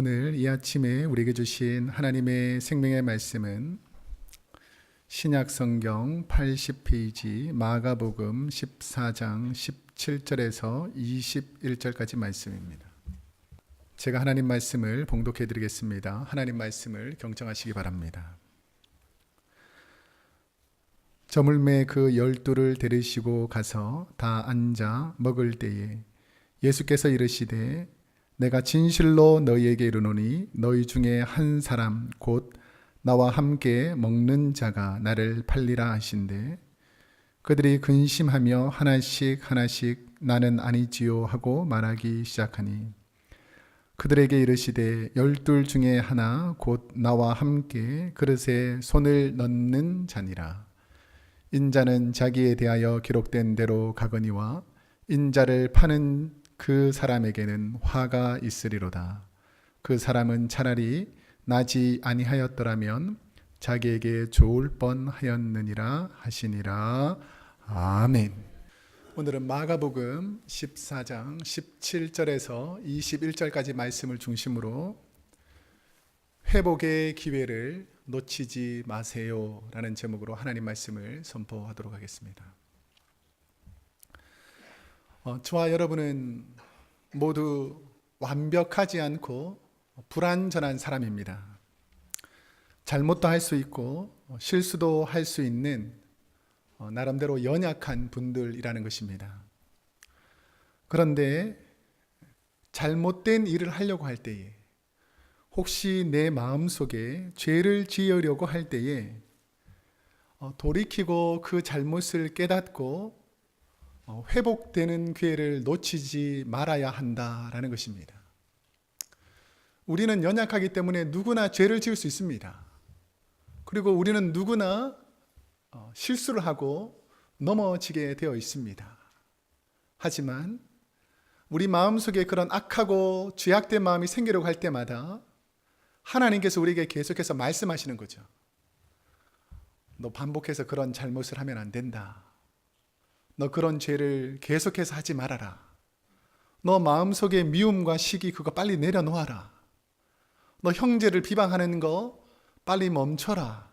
오늘 이 아침에 우리에게 주신 하나님의 생명의 말씀은 신약성경 80페이지 마가복음 14장 17절에서 21절까지 말씀입니다. 제가 하나님 말씀을 봉독해 드리겠습니다. 하나님 말씀을 경청하시기 바랍니다. 저물매 그 12를 데리시고 가서 다 앉아 먹을 때에 예수께서 이르시되 내가 진실로 너희에게 이르노니 너희 중에 한 사람 곧 나와 함께 먹는 자가 나를 팔리라 하신대 그들이 근심하며 하나씩 나는 아니지요 하고 말하기 시작하니 그들에게 이르시되 12 중에 하나 곧 나와 함께 그릇에 손을 넣는 자니라. 인자는 자기에 대하여 기록된 대로 가거니와 인자를 파는 그 사람에게는 화가 있으리로다. 그 사람은 차라리 나지 아니하였더라면 자기에게 좋을 뻔하였느니라 하시니라. 아멘. 오늘은 마가복음 14장 17절에서 21절까지 말씀을 중심으로 회복의 기회를 놓치지 마세요 라는 제목으로 하나님 말씀을 선포하도록 하겠습니다. 저와 여러분은 모두 완벽하지 않고 불완전한 사람입니다. 잘못도 할 수 있고 실수도 할 수 있는 나름대로 연약한 분들이라는 것입니다. 그런데 잘못된 일을 하려고 할 때에 혹시 내 마음속에 죄를 지으려고 할 때에 돌이키고 그 잘못을 깨닫고 회복되는 기회를 놓치지 말아야 한다라는 것입니다. 우리는 연약하기 때문에 누구나 죄를 지을 수 있습니다. 그리고 우리는 누구나 실수를 하고 넘어지게 되어 있습니다. 하지만 우리 마음속에 그런 악하고 죄악된 마음이 생기려고 할 때마다 하나님께서 우리에게 계속해서 말씀하시는 거죠. 너 반복해서 그런 잘못을 하면 안 된다. 너 그런 죄를 계속해서 하지 말아라. 너 마음속에 미움과 시기 그거 빨리 내려놓아라. 너 형제를 비방하는 거 빨리 멈춰라.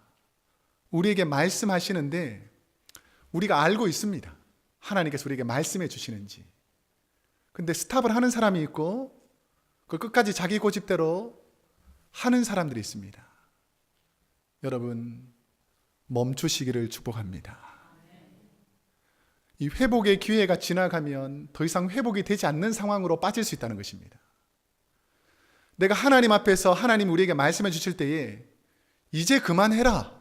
우리에게 말씀하시는데 우리가 알고 있습니다. 하나님께서 우리에게 말씀해 주시는지. 근데 스탑을 하는 사람이 있고 그 끝까지 자기 고집대로 하는 사람들이 있습니다. 여러분 멈추시기를 축복합니다. 이 회복의 기회가 지나가면 더 이상 회복이 되지 않는 상황으로 빠질 수 있다는 것입니다. 내가 하나님 앞에서 하나님 우리에게 말씀해 주실 때에 이제 그만해라.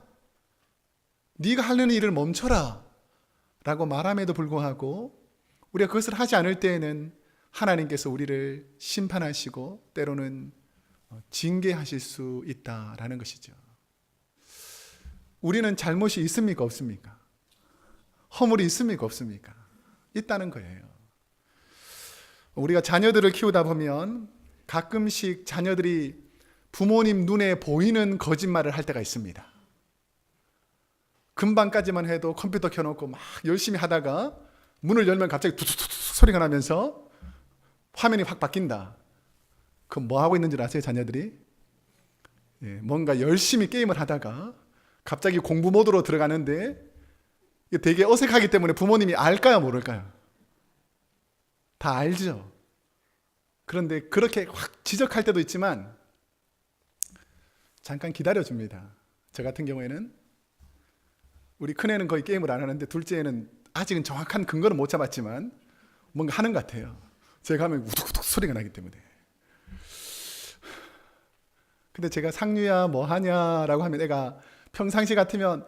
네가 하는 일을 멈춰라. 라고 말함에도 불구하고 우리가 그것을 하지 않을 때에는 하나님께서 우리를 심판하시고 때로는 징계하실 수 있다라는 것이죠. 우리는 잘못이 있습니까? 없습니까? 허물이 있습니까? 없습니까? 있다는 거예요. 우리가 자녀들을 키우다 보면 가끔씩 자녀들이 부모님 눈에 보이는 거짓말을 할 때가 있습니다. 금방까지만 해도 컴퓨터 켜놓고 막 열심히 하다가 문을 열면 갑자기 툭툭툭 소리가 나면서 화면이 확 바뀐다. 그럼 뭐 하고 있는 줄 아세요, 자녀들이? 뭔가 열심히 게임을 하다가 갑자기 공부 모드로 들어가는데 이게 되게 어색하기 때문에 부모님이 알까요, 모를까요? 다 알죠. 그런데 그렇게 확 지적할 때도 있지만 잠깐 기다려줍니다. 저 같은 경우에는 우리 큰애는 거의 게임을 안 하는데 둘째는 아직은 정확한 근거는 못 잡았지만 뭔가 하는 것 같아요. 제가 하면 우둑우둑 소리가 나기 때문에. 근데 제가 상류야 뭐 하냐라고 하면 애가 평상시 같으면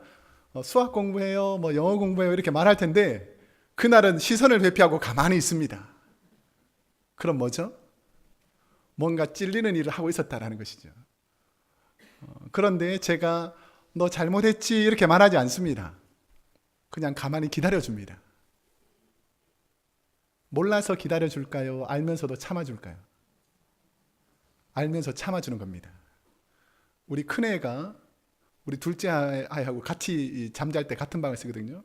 수학 공부해요, 뭐 영어 공부해요 이렇게 말할 텐데 그날은 시선을 회피하고 가만히 있습니다. 그럼 뭐죠? 뭔가 찔리는 일을 하고 있었다라는 것이죠. 그런데 제가 너 잘못했지 이렇게 말하지 않습니다. 그냥 가만히 기다려줍니다. 몰라서 기다려줄까요? 알면서도 참아줄까요? 알면서 참아주는 겁니다. 우리 큰애가 우리 둘째 아이하고 같이 잠잘 때 같은 방을 쓰거든요.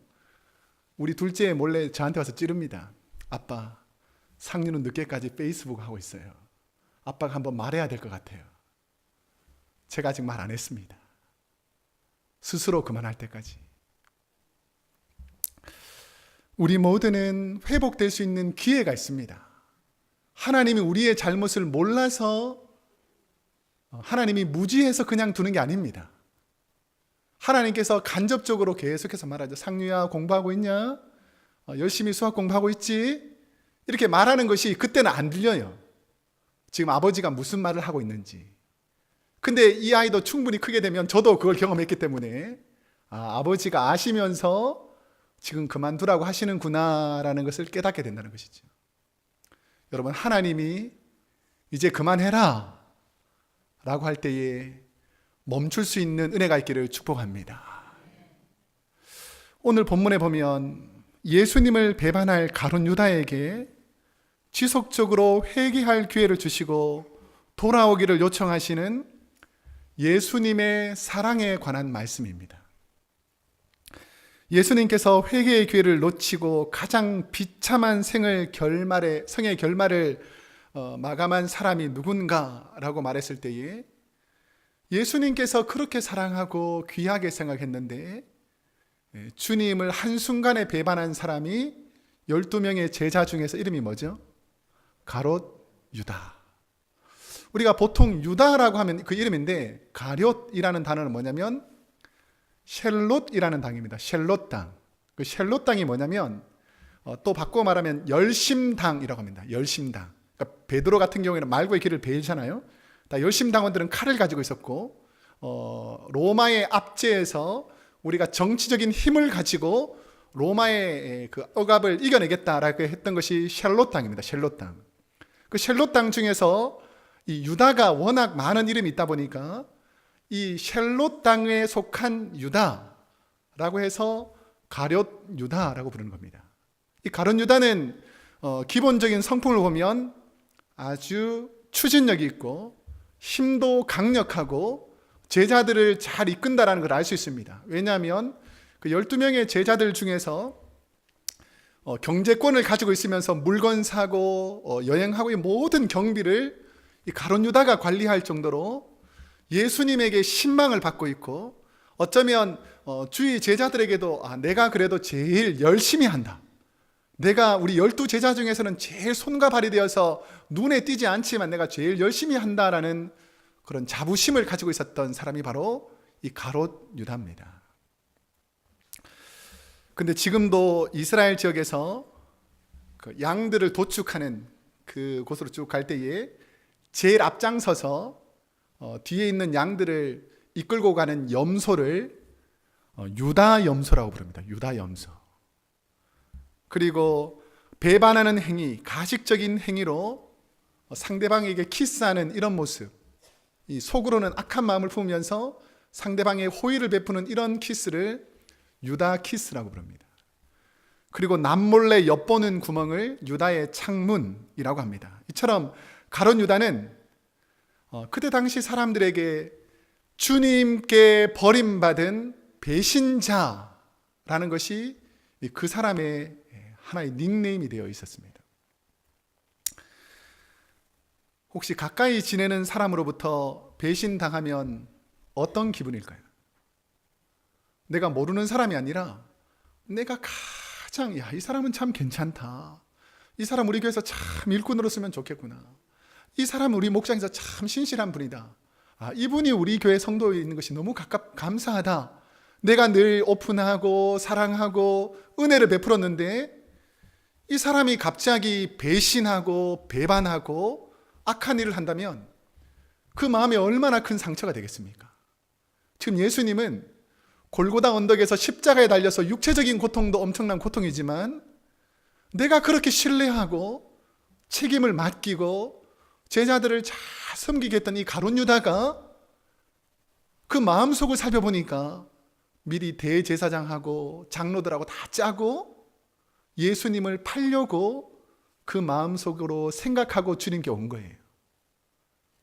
우리 둘째 몰래 저한테 와서 찌릅니다. 아빠, 상류는 늦게까지 페이스북 하고 있어요. 아빠가 한번 말해야 될 것 같아요. 제가 아직 말 안 했습니다. 스스로 그만할 때까지. 우리 모두는 회복될 수 있는 기회가 있습니다. 하나님이 우리의 잘못을 몰라서 하나님이 무지해서 그냥 두는 게 아닙니다. 하나님께서 간접적으로 계속해서 말하죠. 상류야, 공부하고 있냐? 열심히 수학 공부하고 있지? 이렇게 말하는 것이 그때는 안 들려요. 지금 아버지가 무슨 말을 하고 있는지. 근데 이 아이도 충분히 크게 되면, 저도 그걸 경험했기 때문에 아버지가 아시면서 지금 그만두라고 하시는구나라는 것을 깨닫게 된다는 것이죠. 여러분, 하나님이 이제 그만해라 라고 할 때에 멈출 수 있는 은혜가 있기를 축복합니다. 오늘 본문에 보면 예수님을 배반할 가룟 유다에게 지속적으로 회개할 기회를 주시고 돌아오기를 요청하시는 예수님의 사랑에 관한 말씀입니다. 예수님께서 회개의 기회를 놓치고 가장 비참한 성의 결말을 마감한 사람이 누군가라고 말했을 때에 예수님께서 그렇게 사랑하고 귀하게 생각했는데 주님을 한순간에 배반한 사람이 12명의 제자 중에서 이름이 뭐죠? 가롯 유다. 우리가 보통 유다라고 하면 그 이름인데, 가롯이라는 단어는 뭐냐면 셸롯이라는 당입니다. 셸롯 당. 그 셸롯 당이 뭐냐면 또 바꿔 말하면 열심당이라고 합니다. 열심당. 그러니까 베드로 같은 경우에는 말고의 길을 베이잖아요. 다 열심당원들은 칼을 가지고 있었고 로마의 압제에서 우리가 정치적인 힘을 가지고 로마의 그 억압을 이겨내겠다라고 했던 것이 셸롯 당입니다. 셸롯 당. 그 셸롯 당 중에서 이 유다가 워낙 많은 이름이 있다 보니까 이 셸롯 당에 속한 유다라고 해서 가롯 유다라고 부르는 겁니다. 이 가롯 유다는 기본적인 성품을 보면 아주 추진력이 있고 힘도 강력하고 제자들을 잘 이끈다라는 걸 알 수 있습니다. 왜냐하면 그 12명의 제자들 중에서 경제권을 가지고 있으면서 물건 사고 여행하고 이 모든 경비를 이 가롯 유다가 관리할 정도로 예수님에게 신망을 받고 있고, 어쩌면 주위 제자들에게도 내가 그래도 제일 열심히 한다, 내가 우리 12제자 중에서는 제일 손과 발이 되어서 눈에 띄지 않지만 내가 제일 열심히 한다라는 그런 자부심을 가지고 있었던 사람이 바로 이 가롯 유다입니다. 근데 지금도 이스라엘 지역에서 그 양들을 도축하는 그 곳으로 쭉 갈 때에 제일 앞장서서 뒤에 있는 양들을 이끌고 가는 염소를 유다 염소라고 부릅니다. 유다 염소. 그리고 배반하는 행위, 가식적인 행위로 상대방에게 키스하는 이런 모습, 이 속으로는 악한 마음을 품으면서 상대방의 호의를 베푸는 이런 키스를 유다 키스라고 부릅니다. 그리고 남몰래 엿보는 구멍을 유다의 창문이라고 합니다. 이처럼 가롯 유다는 그때 당시 사람들에게 주님께 버림받은 배신자라는 것이 그 사람의 하나의 닉네임이 되어 있었습니다. 혹시 가까이 지내는 사람으로부터 배신당하면 어떤 기분일까요? 내가 모르는 사람이 아니라 내가 가장 이 사람은 참 괜찮다, 이 사람 우리 교회에서 참 일꾼으로 쓰면 좋겠구나, 이 사람 우리 목장에서 참 신실한 분이다, 이분이 우리 교회 성도에 있는 것이 너무 감사하다, 내가 늘 오픈하고 사랑하고 은혜를 베풀었는데 이 사람이 갑자기 배신하고 배반하고 악한 일을 한다면 그 마음에 얼마나 큰 상처가 되겠습니까? 지금 예수님은 골고다 언덕에서 십자가에 달려서 육체적인 고통도 엄청난 고통이지만 내가 그렇게 신뢰하고 책임을 맡기고 제자들을 잘 섬기게 했던 이 가롯 유다가 그 마음속을 살펴보니까 미리 대제사장하고 장로들하고 다 짜고 예수님을 팔려고 그 마음속으로 생각하고 주님께 온 거예요.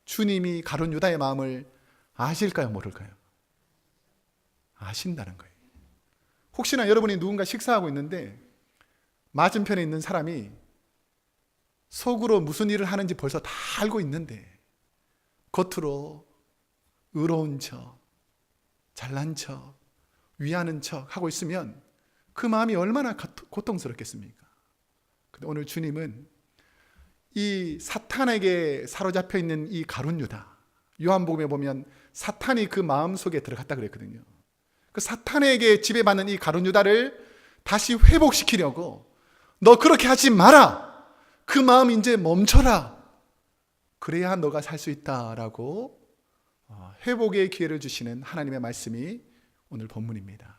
주님이 가롯 유다의 마음을 아실까요, 모를까요? 아신다는 거예요. 혹시나 여러분이 누군가 식사하고 있는데 맞은편에 있는 사람이 속으로 무슨 일을 하는지 벌써 다 알고 있는데 겉으로 의로운 척, 잘난 척, 위하는 척 하고 있으면 그 마음이 얼마나 고통스럽겠습니까? 근데 오늘 주님은 이 사탄에게 사로잡혀 있는 이 가룟 유다, 요한복음에 보면 사탄이 그 마음 속에 들어갔다 그랬거든요. 그 사탄에게 지배받는 이 가룟 유다를 다시 회복시키려고 너 그렇게 하지 마라. 그 마음 이제 멈춰라. 그래야 너가 살 수 있다라고 회복의 기회를 주시는 하나님의 말씀이 오늘 본문입니다.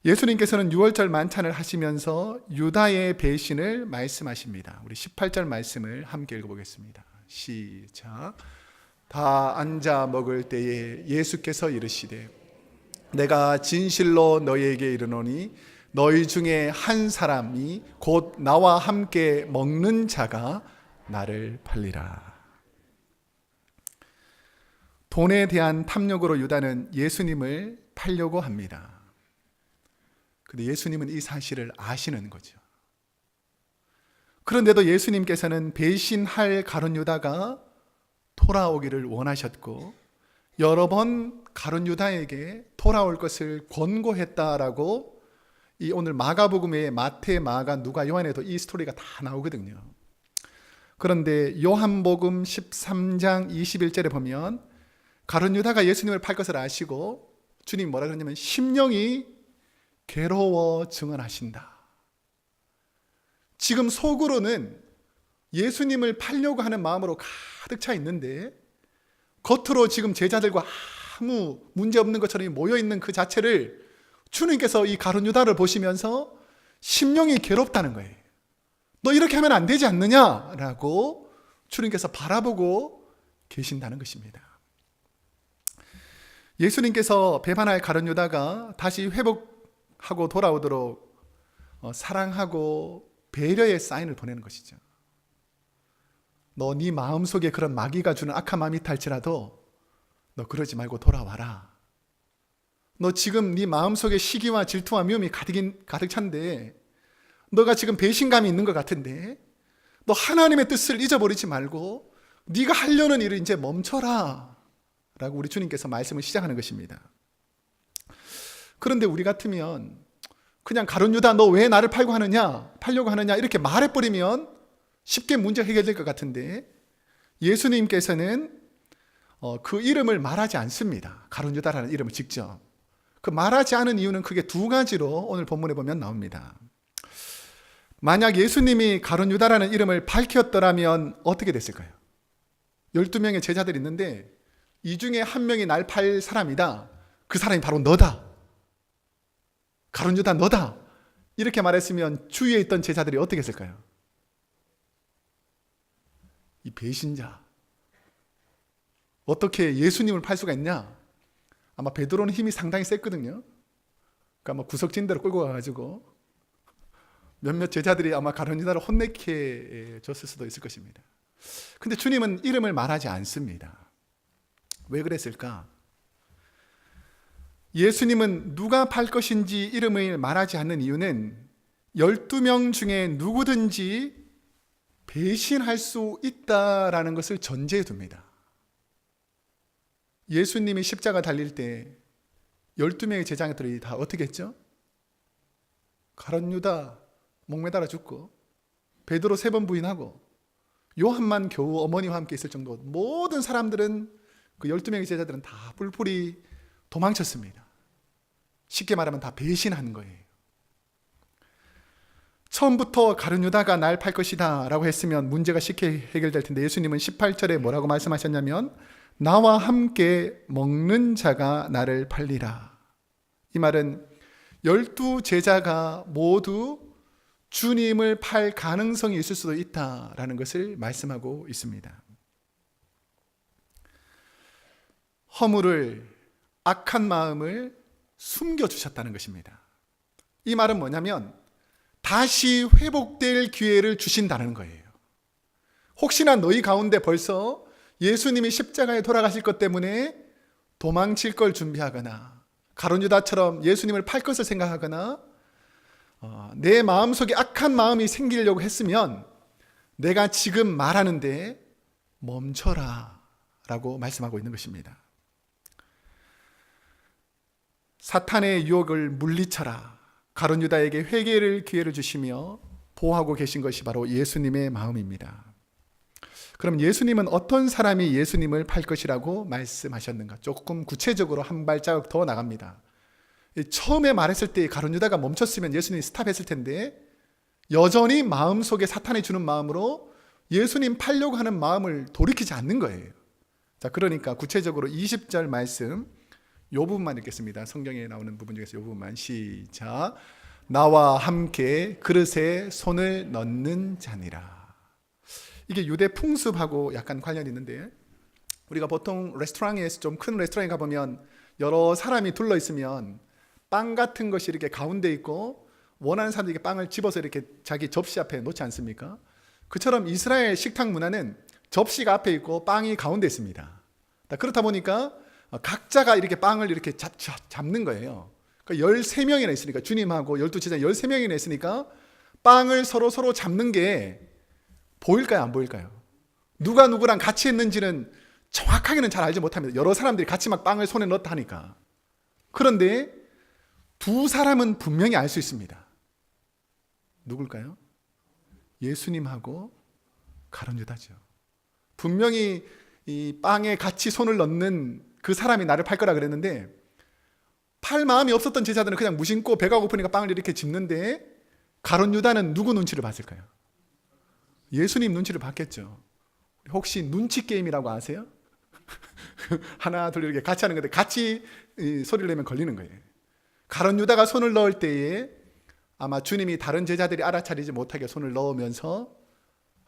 예수님께서는 6월절 만찬을 하시면서 유다의 배신을 말씀하십니다. 우리 18절 말씀을 함께 읽어보겠습니다. 시작. 다 앉아 먹을 때에 예수께서 이르시되 내가 진실로 너희에게 이르노니 너희 중에 한 사람이 곧 나와 함께 먹는 자가 나를 팔리라. 돈에 대한 탐욕으로 유다는 예수님을 팔려고 합니다. 근데 예수님은 이 사실을 아시는 거죠. 그런데도 예수님께서는 배신할 가룟 유다가 돌아오기를 원하셨고 여러 번 가룟 유다에게 돌아올 것을 권고했다라고 이 오늘 마가복음에 마태, 마가, 누가, 요한에도 이 스토리가 다 나오거든요. 그런데 요한복음 13장 21절에 보면 가룟 유다가 예수님을 팔 것을 아시고 주님이 뭐라 그러냐면 심령이 괴로워 증언하신다. 지금 속으로는 예수님을 팔려고 하는 마음으로 가득 차 있는데 겉으로 지금 제자들과 아무 문제 없는 것처럼 모여있는 그 자체를 주님께서 이 가룟 유다를 보시면서 심령이 괴롭다는 거예요. 너 이렇게 하면 안 되지 않느냐라고 주님께서 바라보고 계신다는 것입니다. 예수님께서 배반할 가룟 유다가 다시 회복하고 돌아오도록 사랑하고 배려의 사인을 보내는 것이죠. 너 네 마음속에 그런 마귀가 주는 악한 마음이 있다 할지라도 너 그러지 말고 돌아와라. 너 지금 네 마음속에 시기와 질투와 미움이 가득 찬데 너가 지금 배신감이 있는 것 같은데 너 하나님의 뜻을 잊어버리지 말고 네가 하려는 일을 이제 멈춰라 라고 우리 주님께서 말씀을 시작하는 것입니다. 그런데 우리 같으면 그냥 가룟 유다 너 왜 나를 팔려고 하느냐 이렇게 말해버리면 쉽게 문제 해결될 것 같은데 예수님께서는 그 이름을 말하지 않습니다. 가룟 유다라는 이름을 직접. 그 말하지 않은 이유는 크게 두 가지로 오늘 본문에 보면 나옵니다. 만약 예수님이 가룟 유다라는 이름을 밝혔더라면 어떻게 됐을까요? 12명의 제자들이 있는데 이 중에 한 명이 날 팔 사람이다. 그 사람이 바로 너다. 가룟 유다 너다. 이렇게 말했으면 주위에 있던 제자들이 어떻게 했을까요? 이 배신자 어떻게 예수님을 팔 수가 있냐? 아마 베드로는 힘이 상당히 셌거든요. 그러니까 아마 구석진대로 끌고 가가지고 몇몇 제자들이 아마 가룟 유다를 혼내게 줬을 수도 있을 것입니다. 근데 주님은 이름을 말하지 않습니다. 왜 그랬을까? 예수님은 누가 팔 것인지 이름을 말하지 않는 이유는 12명 중에 누구든지 배신할 수 있다라는 것을 전제해 둡니다. 예수님이 십자가 달릴 때 12명의 제자들이 다 어떻게 했죠? 가룟 유다 목매달아 죽고 베드로 3번 부인하고 요한만 겨우 어머니와 함께 있을 정도 모든 사람들은 그 12명의 제자들은 다 뿔뿔이 도망쳤습니다. 쉽게 말하면 다 배신한 거예요. 처음부터 가룟 유다가 날 팔 것이다 라고 했으면 문제가 쉽게 해결될 텐데 예수님은 18절에 뭐라고 말씀하셨냐면 나와 함께 먹는 자가 나를 팔리라. 이 말은 12제자가 모두 주님을 팔 가능성이 있을 수도 있다라는 것을 말씀하고 있습니다. 허물을, 악한 마음을 숨겨주셨다는 것입니다. 이 말은 뭐냐면 다시 회복될 기회를 주신다는 거예요. 혹시나 너희 가운데 벌써 예수님이 십자가에 돌아가실 것 때문에 도망칠 걸 준비하거나 가룟 유다처럼 예수님을 팔 것을 생각하거나 내 마음속에 악한 마음이 생기려고 했으면 내가 지금 말하는데 멈춰라 라고 말씀하고 있는 것입니다. 사탄의 유혹을 물리쳐라. 가룟 유다에게 회개를 기회를 주시며 보호하고 계신 것이 바로 예수님의 마음입니다. 그럼 예수님은 어떤 사람이 예수님을 팔 것이라고 말씀하셨는가? 조금 구체적으로 한 발자국 더 나갑니다. 처음에 말했을 때 가룟 유다가 멈췄으면 예수님이 스탑했을 텐데 여전히 마음속에 사탄이 주는 마음으로 예수님 팔려고 하는 마음을 돌이키지 않는 거예요. 자, 그러니까 구체적으로 20절 말씀 이 부분만 읽겠습니다. 성경에 나오는 부분 중에서 이 부분만. 시작. 나와 함께 그릇에 손을 넣는 자니라. 이게 유대 풍습하고 약간 관련이 있는데, 우리가 보통 레스토랑에서, 좀 큰 레스토랑에 가보면 여러 사람이 둘러 있으면 빵 같은 것이 이렇게 가운데 있고 원하는 사람들이 빵을 집어서 이렇게 자기 접시 앞에 놓지 않습니까? 그처럼 이스라엘 식탁 문화는 접시가 앞에 있고 빵이 가운데 있습니다. 그렇다 보니까 각자가 이렇게 빵을 이렇게 잡는 거예요. 그러니까 13명이나 있으니까, 주님하고 12제자 13명이나 있으니까 빵을 서로 잡는 게 보일까요? 안 보일까요? 누가 누구랑 같이 했는지는 정확하게는 잘 알지 못합니다. 여러 사람들이 같이 막 빵을 손에 넣었다 하니까. 그런데 두 사람은 분명히 알 수 있습니다. 누굴까요? 예수님하고 가룟 유다죠. 분명히 이 빵에 같이 손을 넣는 그 사람이 나를 팔 거라 그랬는데, 팔 마음이 없었던 제자들은 그냥 무심코 배가 고프니까 빵을 이렇게 집는데, 가룟 유다는 누구 눈치를 봤을까요? 예수님 눈치를 봤겠죠. 혹시 눈치 게임이라고 아세요? 하나 둘 이렇게 같이 하는 건데 같이 소리를 내면 걸리는 거예요. 가룟 유다가 손을 넣을 때에 아마 주님이 다른 제자들이 알아차리지 못하게 손을 넣으면서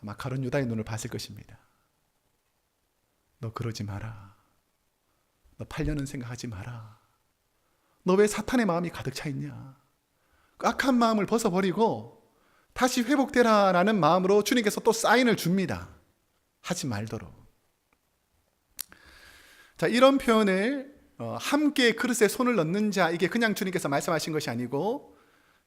아마 가룟 유다의 눈을 봤을 것입니다. 너 그러지 마라. 너 팔려는 생각하지 마라. 너 왜 사탄의 마음이 가득 차 있냐? 악한 마음을 벗어버리고 다시 회복되라라는 마음으로 주님께서 또 사인을 줍니다. 하지 말도록. 자, 이런 표현을 함께 그릇에 손을 넣는 자, 이게 그냥 주님께서 말씀하신 것이 아니고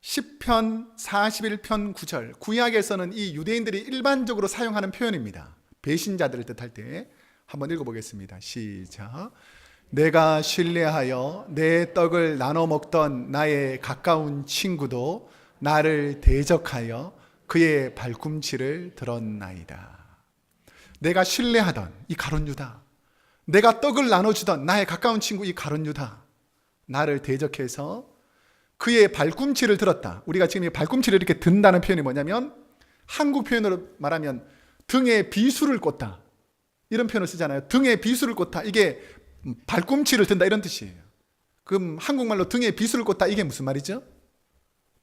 시편 41편 9절, 구약에서는 이 유대인들이 일반적으로 사용하는 표현입니다. 배신자들을 뜻할 때 한번 읽어보겠습니다. 시작. 내가 신뢰하여 내 떡을 나눠 먹던 나의 가까운 친구도 나를 대적하여 그의 발꿈치를 들었나이다. 내가 신뢰하던 이 가룟 유다, 내가 떡을 나눠주던 나의 가까운 친구 이 가룟 유다, 나를 대적해서 그의 발꿈치를 들었다. 우리가 지금 이 발꿈치를 이렇게 든다는 표현이 뭐냐면, 한국 표현으로 말하면 등에 비수를 꽂다, 이런 표현을 쓰잖아요. 등에 비수를 꽂다, 이게 발꿈치를 든다 이런 뜻이에요. 그럼 한국말로 등에 비수를 꽂다, 이게 무슨 말이죠?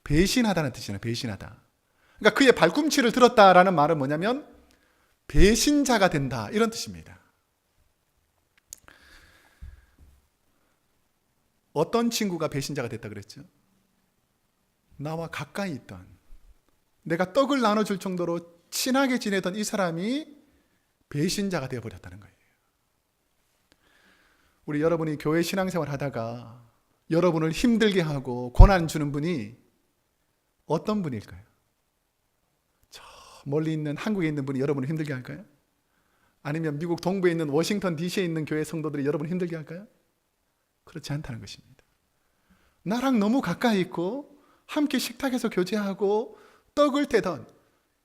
배신하다는 뜻이잖아요. 배신하다. 그러니까 그의 발꿈치를 들었다라는 말은 뭐냐면 배신자가 된다, 이런 뜻입니다. 어떤 친구가 배신자가 됐다 그랬죠? 나와 가까이 있던, 내가 떡을 나눠줄 정도로 친하게 지내던 이 사람이 배신자가 되어버렸다는 거예요. 우리 여러분이 교회 신앙생활 하다가 여러분을 힘들게 하고 고난 주는 분이 어떤 분일까요? 저 멀리 있는 한국에 있는 분이 여러분을 힘들게 할까요? 아니면 미국 동부에 있는 워싱턴 DC에 있는 교회 성도들이 여러분을 힘들게 할까요? 그렇지 않다는 것입니다. 나랑 너무 가까이 있고 함께 식탁에서 교제하고 떡을 떼던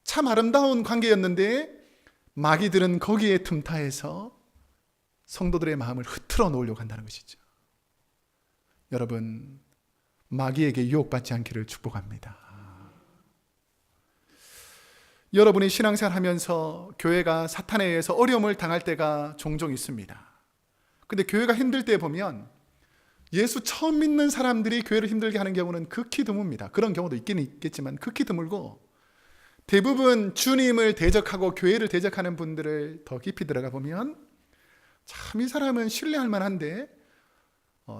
참 아름다운 관계였는데 마귀들은 거기에 틈타해서 성도들의 마음을 흐트러 놓으려고 한다는 것이죠. 여러분, 마귀에게 유혹받지 않기를 축복합니다. 여러분이 신앙생활 하면서 교회가 사탄에 의해서 어려움을 당할 때가 종종 있습니다. 근데 교회가 힘들 때 보면 예수 처음 믿는 사람들이 교회를 힘들게 하는 경우는 극히 드뭅니다. 그런 경우도 있긴 있겠지만 극히 드물고, 대부분 주님을 대적하고 교회를 대적하는 분들을 더 깊이 들어가 보면 참 이 사람은 신뢰할 만한데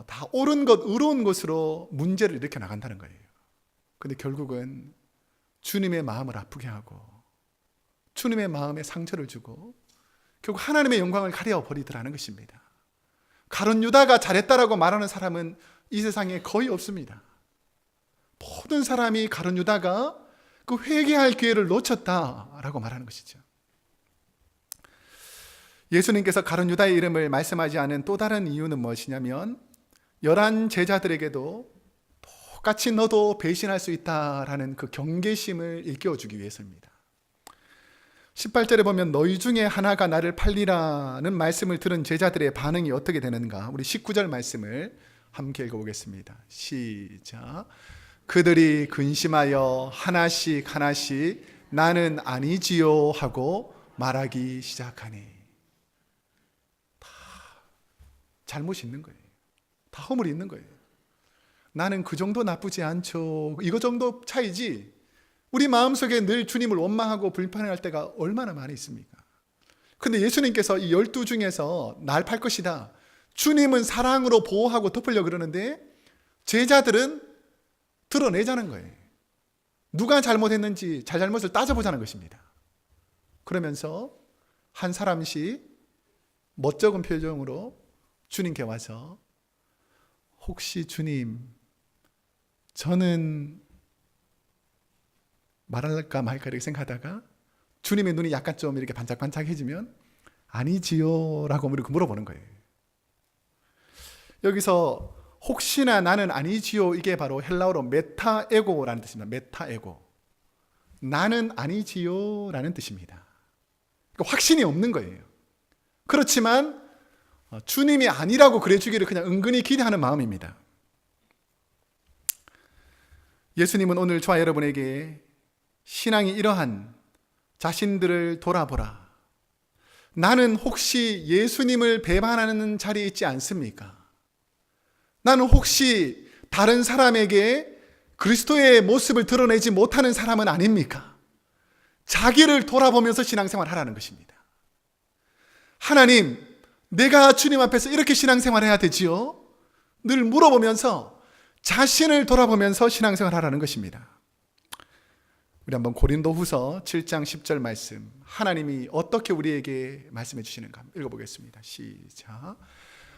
다 옳은 것, 의로운 것으로 문제를 일으켜 나간다는 거예요. 근데 결국은 주님의 마음을 아프게 하고 주님의 마음에 상처를 주고 결국 하나님의 영광을 가려버리더라는 것입니다. 가룟 유다가 잘했다라고 말하는 사람은 이 세상에 거의 없습니다. 모든 사람이 가룟 유다가 그 회개할 기회를 놓쳤다라고 말하는 것이죠. 예수님께서 가룟 유다의 이름을 말씀하지 않은 또 다른 이유는 무엇이냐면 11 제자들에게도 똑같이 너도 배신할 수 있다라는 그 경계심을 일깨워주기 위해서입니다. 18절에 보면 너희 중에 하나가 나를 팔리라는 말씀을 들은 제자들의 반응이 어떻게 되는가? 우리 19절 말씀을 함께 읽어보겠습니다. 시작. 그들이 근심하여 하나씩 하나씩 나는 아니지요 하고 말하기 시작하니. 다 잘못이 있는 거예요. 다 허물이 있는 거예요. 나는 그 정도 나쁘지 않죠. 이거 정도 차이지. 우리 마음속에 늘 주님을 원망하고 불편해할 때가 얼마나 많이 있습니까? 근데 예수님께서 이 12 중에서 날 팔 것이다. 주님은 사랑으로 보호하고 덮으려고 그러는데 제자들은 드러내자는 거예요. 누가 잘못했는지 잘잘못을 따져보자는 것입니다. 그러면서 한 사람씩 멋쩍은 표정으로 주님께 와서 혹시 주님, 저는 말할까 말까 이렇게 생각하다가 주님의 눈이 약간 좀 이렇게 반짝반짝해지면 아니지요 라고 이렇게 물어보는 거예요. 여기서 혹시나 나는 아니지요, 이게 바로 헬라어로 메타에고라는 뜻입니다. 메타에고. 나는 아니지요 라는 뜻입니다. 그러니까 확신이 없는 거예요. 그렇지만 주님이 아니라고 그래 주기를 그냥 은근히 기대하는 마음입니다. 예수님은 오늘 저와 여러분에게 신앙이 이러한 자신들을 돌아보라. 나는 혹시 예수님을 배반하는 자리에 있지 않습니까? 나는 혹시 다른 사람에게 그리스도의 모습을 드러내지 못하는 사람은 아닙니까? 자기를 돌아보면서 신앙생활 하라는 것입니다. 하나님, 내가 주님 앞에서 이렇게 신앙생활 해야 되지요? 늘 물어보면서 자신을 돌아보면서 신앙생활 하라는 것입니다. 우리 한번 고린도후서 7장 10절 말씀, 하나님이 어떻게 우리에게 말씀해 주시는가 읽어보겠습니다. 시작.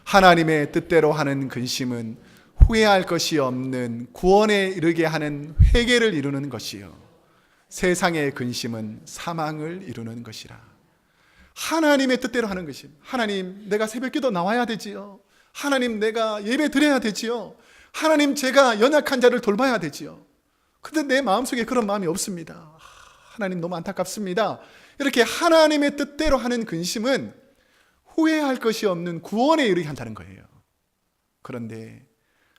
하나님의 뜻대로 하는 근심은 후회할 것이 없는 구원에 이르게 하는 회개를 이루는 것이요 세상의 근심은 사망을 이루는 것이라. 하나님의 뜻대로 하는 것임. 하나님, 내가 새벽기도 나와야 되지요. 하나님, 내가 예배 드려야 되지요. 하나님, 제가 연약한 자를 돌봐야 되지요. 근데 내 마음속에 그런 마음이 없습니다. 하나님, 너무 안타깝습니다. 이렇게 하나님의 뜻대로 하는 근심은 후회할 것이 없는 구원에 이르게 한다는 거예요. 그런데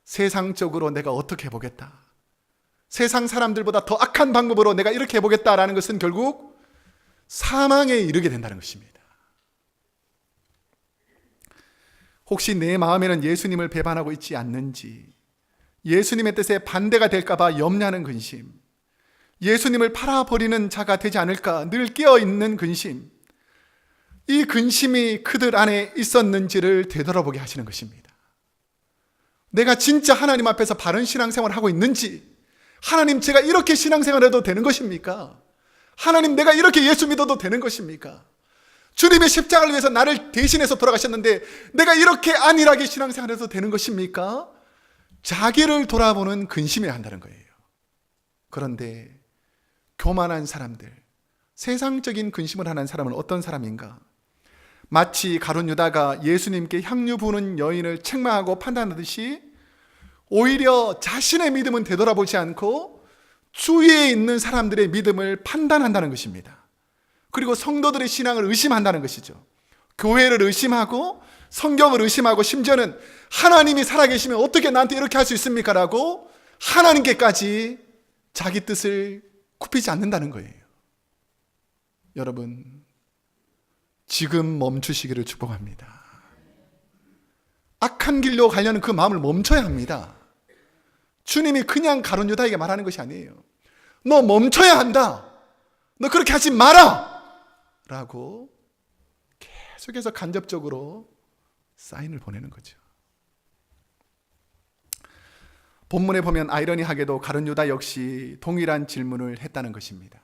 세상적으로 내가 어떻게 해보겠다, 세상 사람들보다 더 악한 방법으로 내가 이렇게 해보겠다라는 것은 결국 사망에 이르게 된다는 것입니다. 혹시 내 마음에는 예수님을 배반하고 있지 않는지, 예수님의 뜻에 반대가 될까봐 염려하는 근심, 예수님을 팔아버리는 자가 되지 않을까 늘 깨어있는 근심, 이 근심이 그들 안에 있었는지를 되돌아보게 하시는 것입니다. 내가 진짜 하나님 앞에서 바른 신앙생활을 하고 있는지, 하나님, 제가 이렇게 신앙생활해도 되는 것입니까? 하나님, 내가 이렇게 예수 믿어도 되는 것입니까? 주님의 십자가를 위해서 나를 대신해서 돌아가셨는데 내가 이렇게 안일하게 신앙생활해도 되는 것입니까? 자기를 돌아보는 근심해야 한다는 거예요. 그런데 교만한 사람들, 세상적인 근심을 하는 사람은 어떤 사람인가? 마치 가룟 유다가 예수님께 향유 부는 여인을 책망하고 판단하듯이 오히려 자신의 믿음은 되돌아보지 않고 주위에 있는 사람들의 믿음을 판단한다는 것입니다. 그리고 성도들의 신앙을 의심한다는 것이죠. 교회를 의심하고 성경을 의심하고 심지어는 하나님이 살아계시면 어떻게 나한테 이렇게 할 수 있습니까? 라고 하나님께까지 자기 뜻을 굽히지 않는다는 거예요. 여러분, 지금 멈추시기를 축복합니다. 악한 길로 가려는 그 마음을 멈춰야 합니다. 주님이 그냥 가룟 유다에게 말하는 것이 아니에요. 너 멈춰야 한다. 너 그렇게 하지 마라 라고 계속해서 간접적으로 사인을 보내는 거죠. 본문에 보면 아이러니하게도 가룟 유다 역시 동일한 질문을 했다는 것입니다.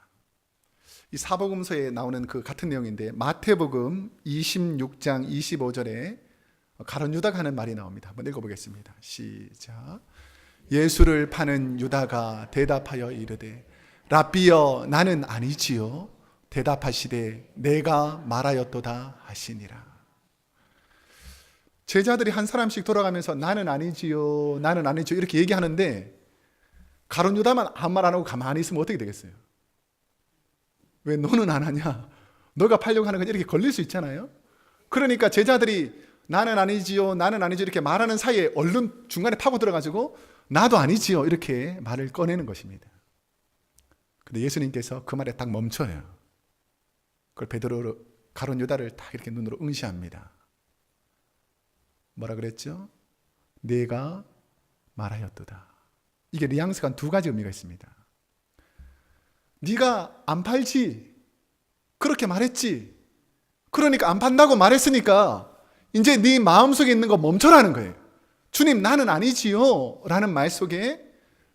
이 사복음서에 나오는 그 같은 내용인데 마태복음 26장 25절에 가룟 유다가 하는 말이 나옵니다. 한번 읽어보겠습니다. 시작. 예수를 파는 유다가 대답하여 이르되 라삐여, 나는 아니지요. 대답하시되 내가 말하였도다 하시니라. 제자들이 한 사람씩 돌아가면서 나는 아니지요, 나는 아니지요 이렇게 얘기하는데 가룟 유다만 아무 말 안 하고 가만히 있으면 어떻게 되겠어요? 왜 너는 안 하냐? 너가 팔려고 하는 건 이렇게 걸릴 수 있잖아요. 그러니까 제자들이 나는 아니지요, 나는 아니지요 이렇게 말하는 사이에 얼른 중간에 파고 들어가지고 나도 아니지요 이렇게 말을 꺼내는 것입니다. 근데 예수님께서 그 말에 딱 멈춰요. 그걸 베드로 가룟 유다를 딱 이렇게 눈으로 응시합니다. 뭐라 그랬죠? 내가 말하였도다. 이게 뉘앙스가 두 가지 의미가 있습니다. 네가 안 팔지, 그렇게 말했지, 그러니까 안 판다고 말했으니까 이제 네 마음속에 있는 거 멈춰라는 거예요. 주님 나는 아니지요 라는 말 속에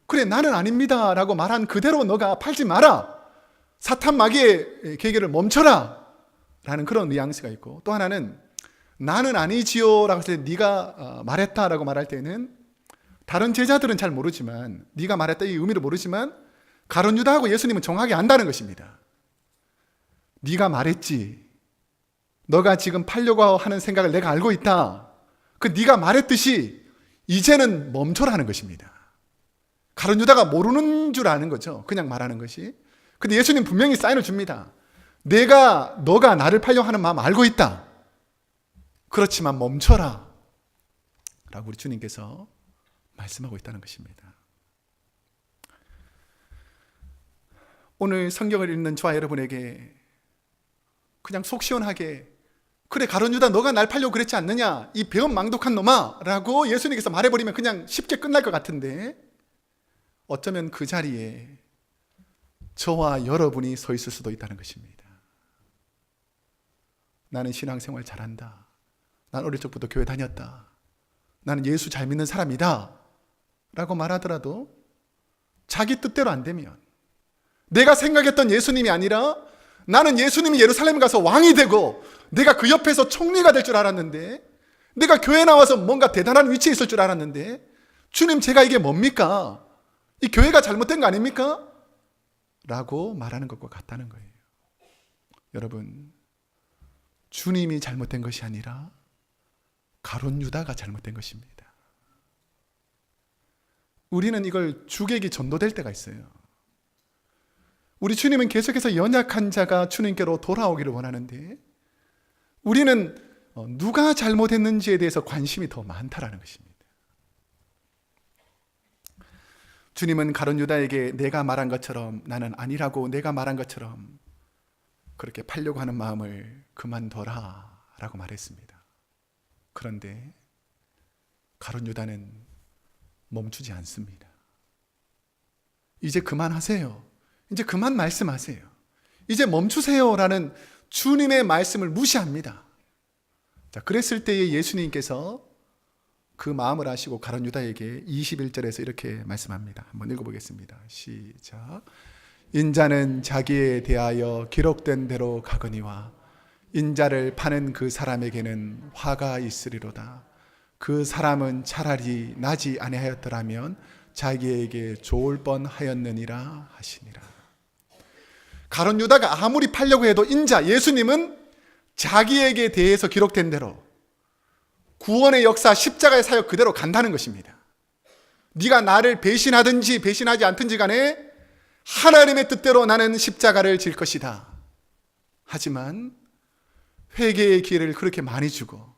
그래 나는 아닙니다 라고 말한 그대로 너가 팔지 마라, 사탄 마귀의 계계를 멈춰라 라는 그런 뉘앙스가 있고, 또 하나는 나는 아니지요 라고 했을 때 네가 말했다 라고 말할 때는 다른 제자들은 잘 모르지만, 네가 말했다 이 의미를 모르지만 가룟 유다하고 예수님은 정확히 안다는 것입니다. 네가 말했지, 너가 지금 팔려고 하는 생각을 내가 알고 있다, 그 네가 말했듯이 이제는 멈춰라는 것입니다. 가룟 유다가 모르는 줄 아는 거죠. 그냥 말하는 것이. 근데 예수님 분명히 사인을 줍니다. 너가 나를 팔려고 하는 마음 알고 있다, 그렇지만 멈춰라 라고 우리 주님께서 말씀하고 있다는 것입니다. 오늘 성경을 읽는 저와 여러분에게 그냥 속 시원하게 그래 가룟 유다 너가 날 팔려고 그랬지 않느냐 이 배은망덕한 놈아 라고 예수님께서 말해버리면 그냥 쉽게 끝날 것 같은데, 어쩌면 그 자리에 저와 여러분이 서 있을 수도 있다는 것입니다. 나는 신앙생활 잘한다, 난 어릴 적부터 교회 다녔다, 나는 예수 잘 믿는 사람이다 라고 말하더라도 자기 뜻대로 안 되면, 내가 생각했던 예수님이 아니라 나는 예수님이 예루살렘 가서 왕이 되고 내가 그 옆에서 총리가 될 줄 알았는데, 내가 교회 나와서 뭔가 대단한 위치에 있을 줄 알았는데, 주님 제가 이게 뭡니까? 이 교회가 잘못된 거 아닙니까? 라고 말하는 것과 같다는 거예요. 여러분, 주님이 잘못된 것이 아니라 가룟 유다가 잘못된 것입니다. 우리는 이걸 주객이 전도될 때가 있어요. 우리 주님은 계속해서 연약한 자가 주님께로 돌아오기를 원하는데, 우리는 누가 잘못했는지에 대해서 관심이 더 많다라는 것입니다. 주님은 가룟 유다에게 내가 말한 것처럼 나는 아니라고 내가 말한 것처럼 그렇게 팔려고 하는 마음을 그만둬라 라고 말했습니다. 그런데 가룟 유다는 멈추지 않습니다. 이제 그만하세요, 이제 그만 말씀하세요, 이제 멈추세요 라는 주님의 말씀을 무시합니다. 자, 그랬을 때에 예수님께서 그 마음을 아시고 가룟 유다에게 21절에서 이렇게 말씀합니다. 한번 읽어보겠습니다. 시작. 인자는 자기에 대하여 기록된 대로 가거니와 인자를 파는 그 사람에게는 화가 있으리로다. 그 사람은 차라리 나지 아니하였더라면 자기에게 좋을 뻔하였느니라 하시니라. 가룟 유다가 아무리 팔려고 해도 인자 예수님은 자기에게 대해서 기록된 대로 구원의 역사 십자가의 사역 그대로 간다는 것입니다. 네가 나를 배신하든지 배신하지 않든지 간에 하나님의 뜻대로 나는 십자가를 질 것이다. 하지만 회개의 기회를 그렇게 많이 주고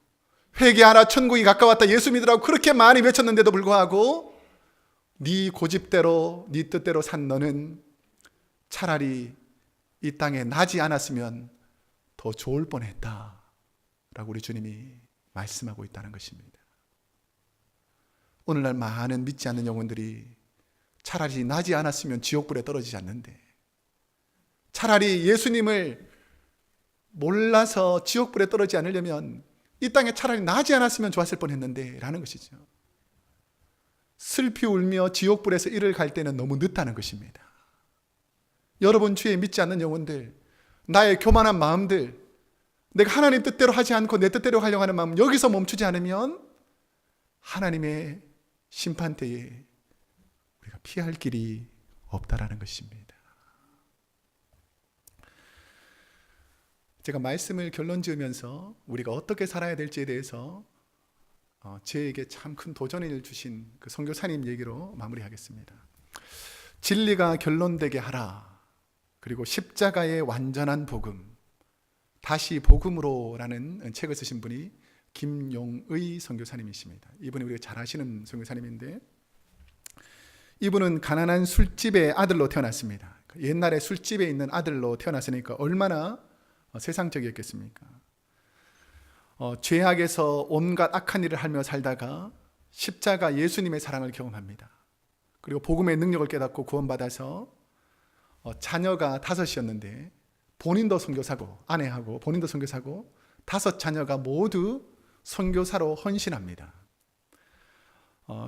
회개하라 천국이 가까웠다 예수 믿으라고 그렇게 많이 외쳤는데도 불구하고 네 고집대로 네 뜻대로 산 너는 차라리 이 땅에 나지 않았으면 더 좋을 뻔했다 라고 우리 주님이 말씀하고 있다는 것입니다. 오늘날 많은 믿지 않는 영혼들이 차라리 나지 않았으면 지옥불에 떨어지지 않는데, 차라리 예수님을 몰라서 지옥불에 떨어지지 않으려면 이 땅에 차라리 나지 않았으면 좋았을 뻔했는데 라는 것이죠. 슬피 울며 지옥불에서 이를 갈 때는 너무 늦다는 것입니다. 여러분 주에 믿지 않는 영혼들, 나의 교만한 마음들, 내가 하나님 뜻대로 하지 않고 내 뜻대로 하려고 하는 마음, 여기서 멈추지 않으면 하나님의 심판대에 우리가 피할 길이 없다라는 것입니다. 제가 말씀을 결론 지으면서 우리가 어떻게 살아야 될지에 대해서 저에게 참 큰 도전을 주신 그 선교사님 얘기로 마무리하겠습니다. 진리가 결론되게 하라. 그리고 십자가의 완전한 복음, 다시 복음으로라는 책을 쓰신 분이 김용의 선교사님이십니다. 이분이 우리가 잘 아시는 선교사님인데, 이분은 가난한 술집의 아들로 태어났습니다. 옛날에 술집에 있는 아들로 태어났으니까 얼마나 세상적이었겠습니까? 죄악에서 온갖 악한 일을 하며 살다가 십자가 예수님의 사랑을 경험합니다. 그리고 복음의 능력을 깨닫고 구원받아서 자녀가 5이었는데 본인도 선교사고, 아내하고 본인도 선교사고, 5 자녀가 모두 선교사로 헌신합니다.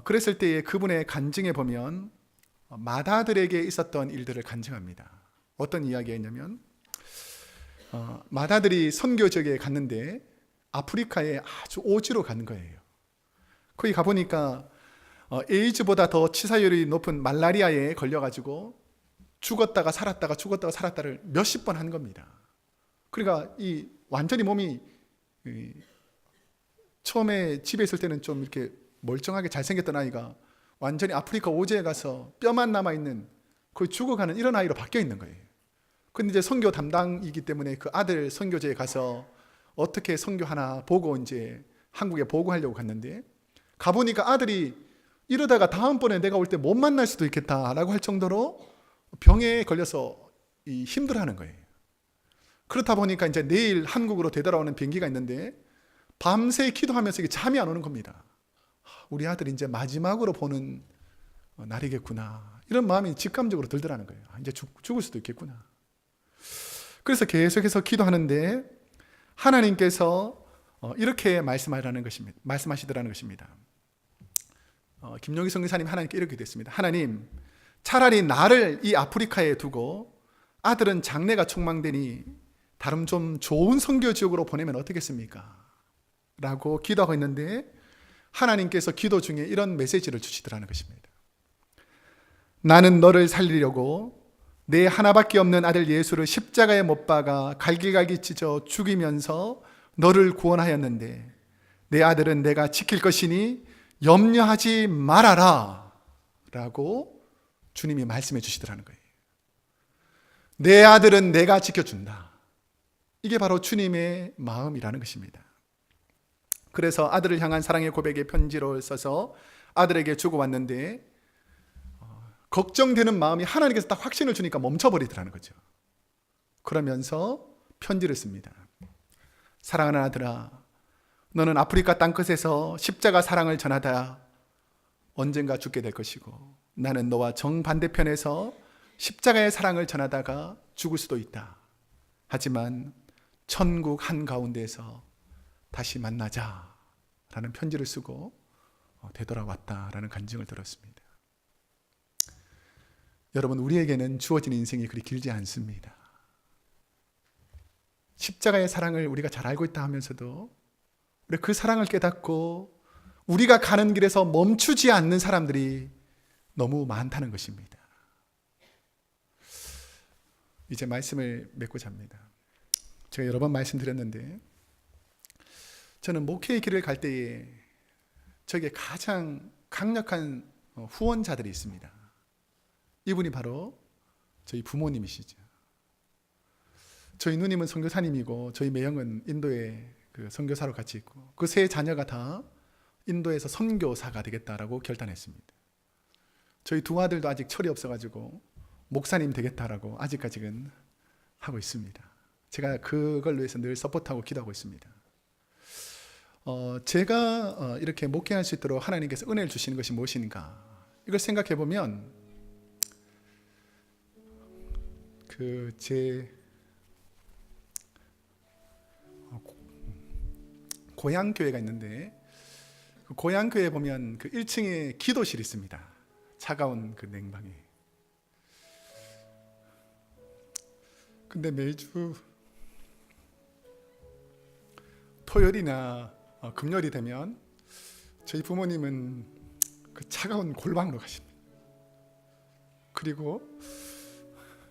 그랬을 때에 그분의 간증에 보면 마다들에게 있었던 일들을 간증합니다. 어떤 이야기였냐면, 마다들이 선교 지역에 갔는데 아프리카에 아주 오지로 가는 거예요. 거기 가보니까 에이즈보다 더 치사율이 높은 말라리아에 걸려가지고 죽었다가 살았다가 죽었다가 살았다를 몇십 번 한 겁니다. 그러니까 이 완전히 몸이 처음에 집에 있을 때는 좀 이렇게 멀쩡하게 잘생겼던 아이가 완전히 아프리카 오지에 가서 뼈만 남아있는, 거의 죽어가는 이런 아이로 바뀌어 있는 거예요. 근데 이제 선교 담당이기 때문에 그 아들 선교제에 가서 어떻게 선교하나 보고 이제 한국에 보고하려고 갔는데, 가보니까 아들이 이러다가 다음번에 내가 올 때 못 만날 수도 있겠다라고 할 정도로 병에 걸려서 힘들어하는 거예요. 그렇다 보니까 이제 내일 한국으로 되돌아오는 비행기가 있는데 밤새 기도하면서 이게 잠이 안 오는 겁니다. 우리 아들이 이제 마지막으로 보는 날이겠구나, 이런 마음이 직감적으로 들더라는 거예요. 이제 죽을 수도 있겠구나. 그래서 계속해서 기도하는데 하나님께서 이렇게 말씀하시더라는 것입니다. 김용희 선교사님 하나님께 이렇게 됐습니다. 하나님, 차라리 나를 이 아프리카에 두고 아들은 장래가 촉망되니 다른 좀 좋은 선교 지역으로 보내면 어떻겠습니까? 라고 기도하고 있는데 하나님께서 기도 중에 이런 메시지를 주시더라는 것입니다. 나는 너를 살리려고 내 하나밖에 없는 아들 예수를 십자가에 못 박아 갈기갈기 찢어 죽이면서 너를 구원하였는데 내 아들은 내가 지킬 것이니 염려하지 말아라 라고 주님이 말씀해 주시더라는 거예요. 내 아들은 내가 지켜준다. 이게 바로 주님의 마음이라는 것입니다. 그래서 아들을 향한 사랑의 고백의 편지를 써서 아들에게 주고 왔는데 걱정되는 마음이 하나님께서 딱 확신을 주니까 멈춰버리더라는 거죠. 그러면서 편지를 씁니다. 사랑하는 아들아, 너는 아프리카 땅끝에서 십자가 사랑을 전하다 언젠가 죽게 될 것이고, 나는 너와 정반대편에서 십자가의 사랑을 전하다가 죽을 수도 있다. 하지만 천국 한가운데에서 다시 만나자 라는 편지를 쓰고 되돌아왔다라는 간증을 들었습니다. 여러분, 우리에게는 주어진 인생이 그리 길지 않습니다. 십자가의 사랑을 우리가 잘 알고 있다 하면서도 우리 그 사랑을 깨닫고 우리가 가는 길에서 멈추지 않는 사람들이 너무 많다는 것입니다. 이제 말씀을 맺고자 합니다. 제가 여러 번 말씀드렸는데 저는 목회의 길을 갈 때에 저에게 가장 강력한 후원자들이 있습니다. 이분이 바로 저희 부모님이시죠. 저희 누님은 선교사님이고 저희 매형은 인도에 그 선교사로 같이 있고 그 세 자녀가 다 인도에서 선교사가 되겠다라고 결단했습니다. 저희 두 아들도 아직 철이 없어가지고 목사님 되겠다라고 아직까지는 하고 있습니다. 제가 그걸 위해서 늘 서포트하고 기도하고 있습니다. 제가 이렇게 목회할 수 있도록 하나님께서 은혜를 주시는 것이 무엇인가, 이걸 생각해 보면 제 고향 교회가 있는데 그 고향 교회에 보면 그 1층에 기도실이 있습니다. 차가운 그 냉방에. 근데 매주 토요일이나 금요일이 되면 저희 부모님은 그 차가운 골방으로 가십니다. 그리고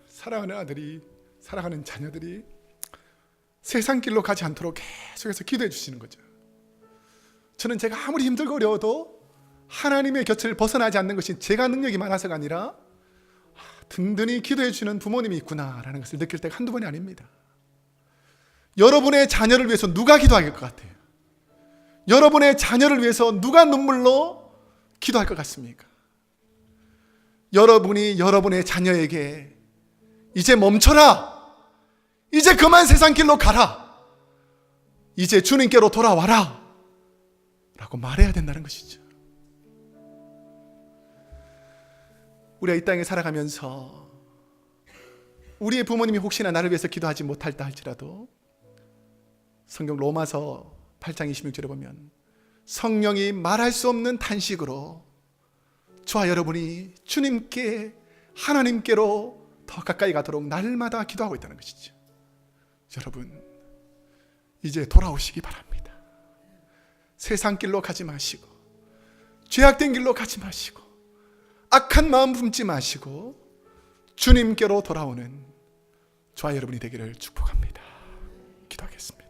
사랑하는 아들이, 사랑하는 자녀들이 세상 길로 가지 않도록 계속해서 기도해 주시는 거죠. 저는 제가 아무리 힘들고 어려워도 하나님의 곁을 벗어나지 않는 것이 제가 능력이 많아서가 아니라 든든히 기도해 주시는 부모님이 있구나라는 것을 느낄 때가 한두 번이 아닙니다. 여러분의 자녀를 위해서 누가 기도할 것 같아요? 여러분의 자녀를 위해서 누가 눈물로 기도할 것 같습니까? 여러분이 여러분의 자녀에게 이제 멈춰라, 이제 그만 세상 길로 가라, 이제 주님께로 돌아와라 라고 말해야 된다는 것이죠. 우리가 이 땅에 살아가면서 우리의 부모님이 혹시나 나를 위해서 기도하지 못할다 할지라도 성경 로마서 8장 26절에 보면 성령이 말할 수 없는 탄식으로 저와 여러분이 주님께, 하나님께로 더 가까이 가도록 날마다 기도하고 있다는 것이죠. 여러분, 이제 돌아오시기 바랍니다. 세상 길로 가지 마시고, 죄악된 길로 가지 마시고, 악한 마음 품지 마시고 주님께로 돌아오는 저와 여러분이 되기를 축복합니다. 기도하겠습니다.